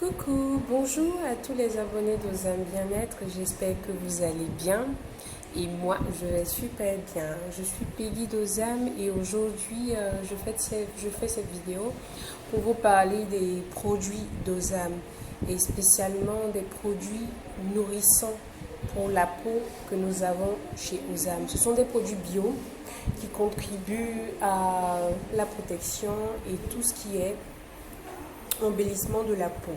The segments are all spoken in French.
Coucou, bonjour à tous les abonnés d'Ozam Bien-être, j'espère que vous allez bien et moi je vais super bien. Je suis Peggy d'Ozam et aujourd'hui je fais cette vidéo pour vous parler des produits d'Ozam et spécialement des produits nourrissants pour la peau que nous avons chez Ozam. Ce sont des produits bio qui contribuent à la protection et tout ce qui est embellissement de la peau.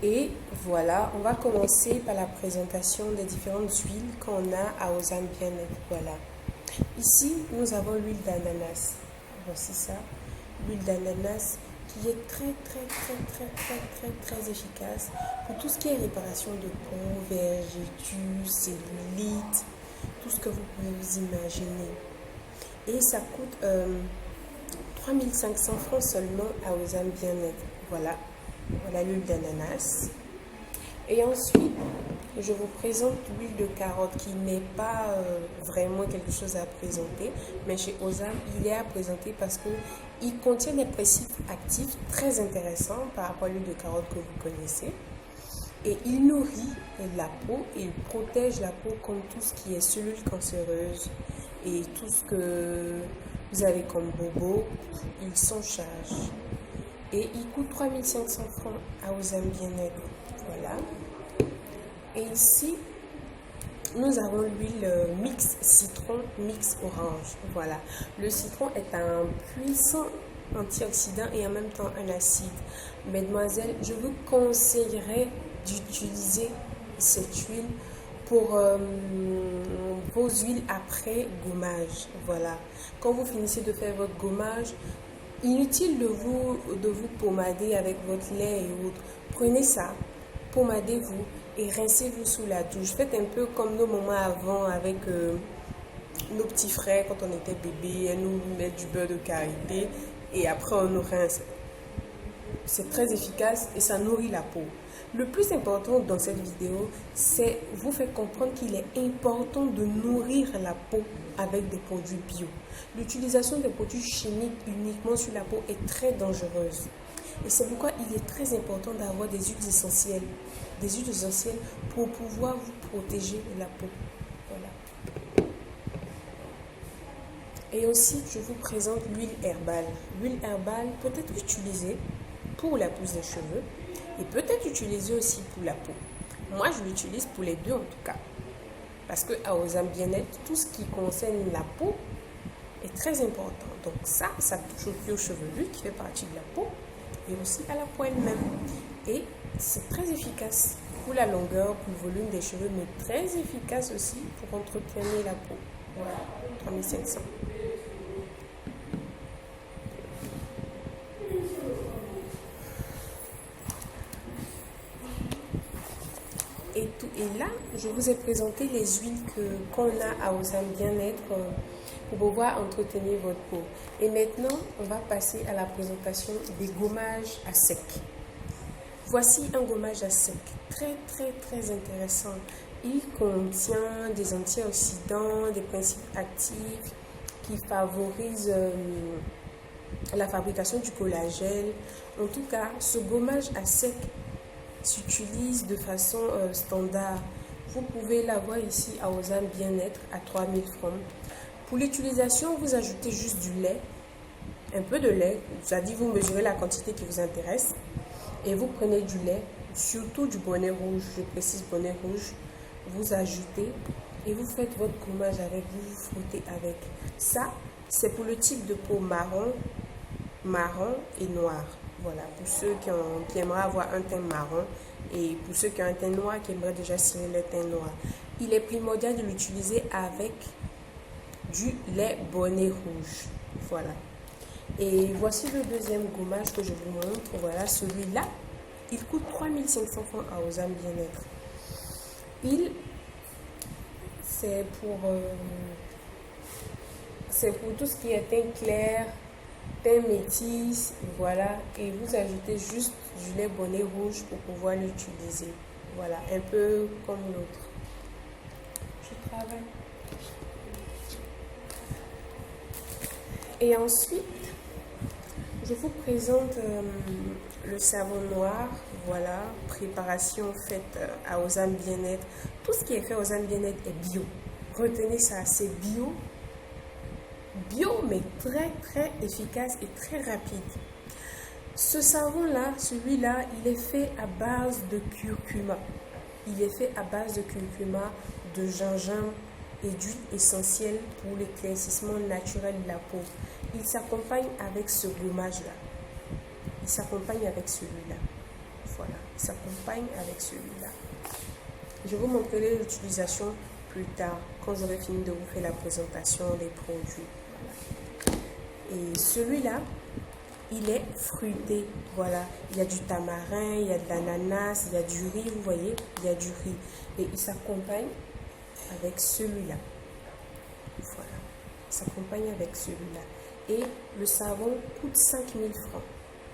Et voilà, on va commencer par la présentation des différentes huiles qu'on a à Ozam Bien-être. Voilà. Ici, nous avons l'huile d'ananas. Voici ça. L'huile d'ananas qui est très efficace pour tout ce qui est réparation de peau, vergetures, cellulite, tout ce que vous pouvez vous imaginer. Et ça coûte 3500 francs seulement à Ozam Bien-être. Voilà l'huile d'ananas. Et ensuite, je vous présente l'huile de carotte qui n'est pas vraiment quelque chose à présenter, mais chez Ozam, il est à présenter parce qu'il contient des principes actifs très intéressants par rapport à l'huile de carotte que vous connaissez. Et il nourrit la peau et il protège la peau contre tout ce qui est cellules cancéreuses et tout ce que vous avez comme bobo, il s'en charge. Et il coûte 3500 francs à Ozam Bien-être. Voilà. Et ici, nous avons l'huile mix citron, mix orange. Voilà. Le citron est un puissant antioxydant et en même temps un acide. Mesdemoiselles, je vous conseillerais d'utiliser cette huile pour vos huiles après gommage. Voilà. Quand vous finissez de faire votre gommage, inutile de vous pommader avec votre lait et autres. Prenez ça, pommadez-vous et rincez-vous sous la douche. Faites un peu comme nos mamans avant avec nos petits frères quand on était bébé. Elles nous mettent du beurre de karité et après on nous rince. C'est très efficace et ça nourrit la peau. Le plus important dans cette vidéo, c'est vous faire comprendre qu'il est important de nourrir la peau avec des produits bio. L'utilisation des produits chimiques uniquement sur la peau est très dangereuse. Et c'est pourquoi il est très important d'avoir des huiles essentielles. Des huiles essentielles pour pouvoir vous protéger la peau. Voilà. Et aussi, je vous présente l'huile herbale. L'huile herbale peut être utilisée pour la pousse des cheveux et peut-être utilisée aussi pour la peau. Moi, je l'utilise pour les deux en tout cas. Parce que à Ozam Bien-être, tout ce qui concerne la peau est très important. Donc ça touche au cuir chevelu qui fait partie de la peau et aussi à la peau elle-même. Et c'est très efficace pour la longueur, pour le volume des cheveux, mais très efficace aussi pour entretenir la peau. Voilà, 3500. Et là, je vous ai présenté les huiles qu'on a à Ozam Bien-être pour pouvoir entretenir votre peau. Et maintenant, on va passer à la présentation des gommages à sec. Voici un gommage à sec, très intéressant. Il contient des antioxydants, des principes actifs qui favorisent la fabrication du collagène. En tout cas, ce gommage à sec s'utilise de façon standard. Vous pouvez l'avoir ici à Ozam Bien-être à 3000 francs. Pour l'utilisation, vous ajoutez juste du lait, un peu de lait, c'est-à-dire vous mesurez la quantité qui vous intéresse et vous prenez du lait, surtout du bonnet rouge, je précise bonnet rouge, vous ajoutez et vous faites votre gommage avec, vous frottez avec. Ça, c'est pour le type de peau marron et noir. Voilà, pour ceux qui aimeraient avoir un teint marron et pour ceux qui ont un teint noir qui aimeraient déjà cirer le teint noir. Il est primordial de l'utiliser avec du lait bonnet rouge. Voilà. Et voici le deuxième gommage que je vous montre. Voilà, celui-là, il coûte 3500 francs à Ozam Bien-être. C'est pour tout ce qui est teint clair, teint métis, voilà, et vous ajoutez juste du lait bonnet rouge pour pouvoir l'utiliser. Voilà, un peu comme l'autre. Je travaille. Et ensuite, je vous présente le savon noir. Voilà, préparation faite à Ozam Bien-être. Tout ce qui est fait à Ozam Bien-être est bio. Retenez ça, c'est bio. Bio, mais très très efficace et très rapide. Ce savon-là, celui-là, il est fait à base de curcuma. Il est fait à base de curcuma, de gingembre et d'huile essentielle pour l'éclaircissement naturel de la peau. Il s'accompagne avec ce gommage-là. Il s'accompagne avec celui-là. Voilà, il s'accompagne avec celui-là. Je vous montrerai l'utilisation plus tard, quand j'aurai fini de vous faire la présentation des produits. Voilà. Et celui-là, il est fruité. Voilà, il y a du tamarin, il y a de l'ananas, il y a du riz, vous voyez, il y a du riz. Et il s'accompagne avec celui-là. Voilà, il s'accompagne avec celui-là. Et le savon coûte 5 000 francs.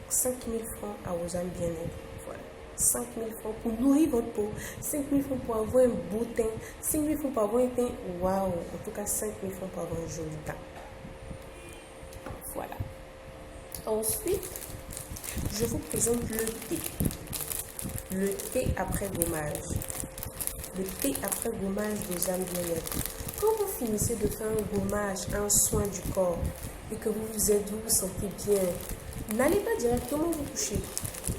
5 000 francs à Ozam Bien-être. Voilà. 5 000 francs pour nourrir votre peau. 5 000 francs pour avoir un beau teint. 5 000 francs pour avoir un teint. Waouh! En tout cas, 5 000 francs pour avoir un joli teint. Voilà. Ensuite, je vous présente le thé. Le thé après gommage. Le thé après gommage d'Ozam Bien-être. Quand vous finissez de faire un gommage, un soin du corps, et que vous vous sentez bien, n'allez pas directement vous coucher.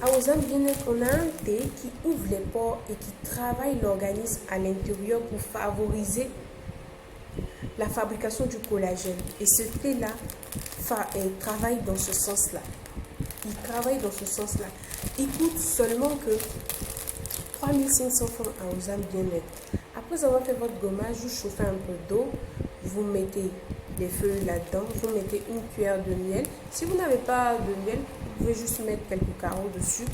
À Ozam Bien-être, on a un thé qui ouvre les pores et qui travaille l'organisme à l'intérieur pour favoriser la fabrication du collagène. Et ce thé-là travaille dans ce sens-là. Il travaille dans ce sens-là. Il coûte seulement que 3 500 francs à Ozam Bien-être. Après avoir fait votre gommage, vous chauffez un peu d'eau, vous mettez des feuilles là-dedans, vous mettez une cuillère de miel. Si vous n'avez pas de miel, vous pouvez juste mettre quelques carreaux dessus.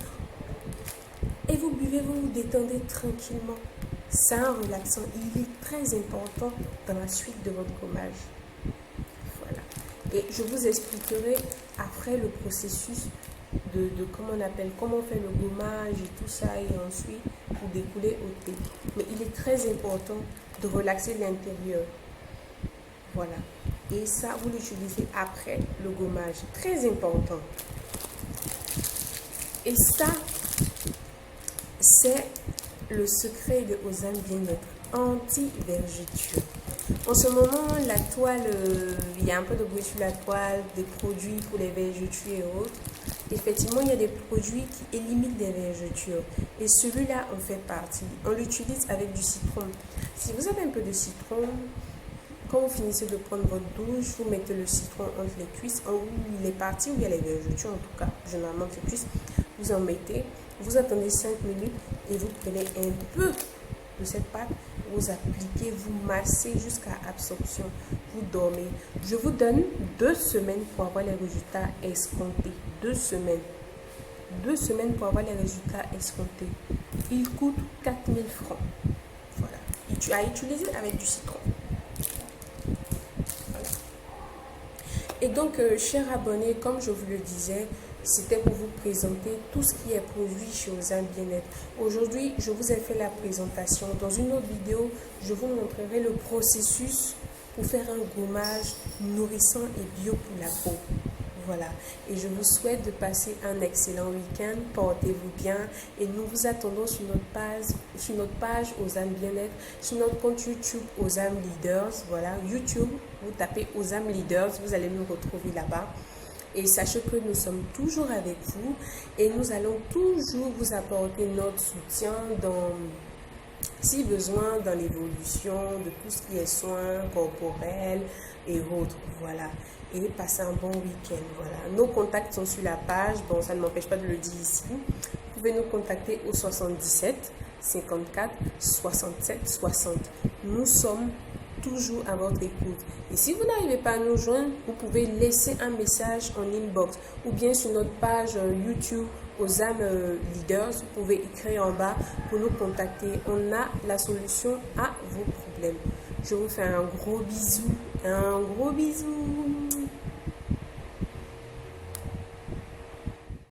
Et vous buvez, vous vous détendez tranquillement. C'est un relaxant. Il est très important dans la suite de votre gommage. Voilà. Et je vous expliquerai après le processus de comment on fait le gommage et tout ça, et ensuite pour découler au thé. Mais il est très important de relaxer l'intérieur. Voilà. Et ça, vous l'utilisez après le gommage. Très important. Et ça, c'est le secret de Ozam Bien-être. Anti-vergeture. En ce moment, la toile, il y a un peu de bruit sur la toile, des produits pour les vergetures et autres. Effectivement, il y a des produits qui éliminent des vergetures. Et celui-là en fait partie. On l'utilise avec du citron. Si vous avez un peu de citron, quand vous finissez de prendre votre douche, vous mettez le citron entre les cuisses, où il est parti, où il y a les vergetures, en tout cas, généralement les cuisses, vous en mettez, vous attendez 5 minutes et vous prenez un peu de cette pâte, vous appliquez, vous massez jusqu'à absorption, vous dormez. Je vous donne 2 semaines pour avoir les résultats escomptés. 2 semaines. 2 semaines pour avoir les résultats escomptés. Il coûte 4 000 francs. Voilà. Et tu as utilisé avec du citron. Voilà. Et donc, chers abonnés, comme je vous le disais, c'était pour vous présenter tout ce qui est produit chez Ozam Bien-être. Aujourd'hui, je vous ai fait la présentation. Dans une autre vidéo, je vous montrerai le processus pour faire un gommage nourrissant et bio pour la peau. Voilà. Et je vous souhaite de passer un excellent week-end. Portez-vous bien. Et nous vous attendons sur notre page Ozam Bien-être, sur notre compte YouTube Ozam Leaders. Voilà, YouTube, vous tapez Ozam Leaders, vous allez nous retrouver là-bas. Et sachez que nous sommes toujours avec vous et nous allons toujours vous apporter notre soutien si besoin, dans l'évolution de tout ce qui est soins corporels et autres. Voilà. Et passez un bon week-end. Voilà. Nos contacts sont sur la page. Bon, ça ne m'empêche pas de le dire ici. Vous pouvez nous contacter au 77 54 67 60. Nous sommes toujours à votre écoute. Et si vous n'arrivez pas à nous joindre, vous pouvez laisser un message en inbox ou bien sur notre page YouTube Ozam Leaders. Vous pouvez écrire en bas pour nous contacter. On a la solution à vos problèmes. Je vous fais un gros bisou. Un gros bisou.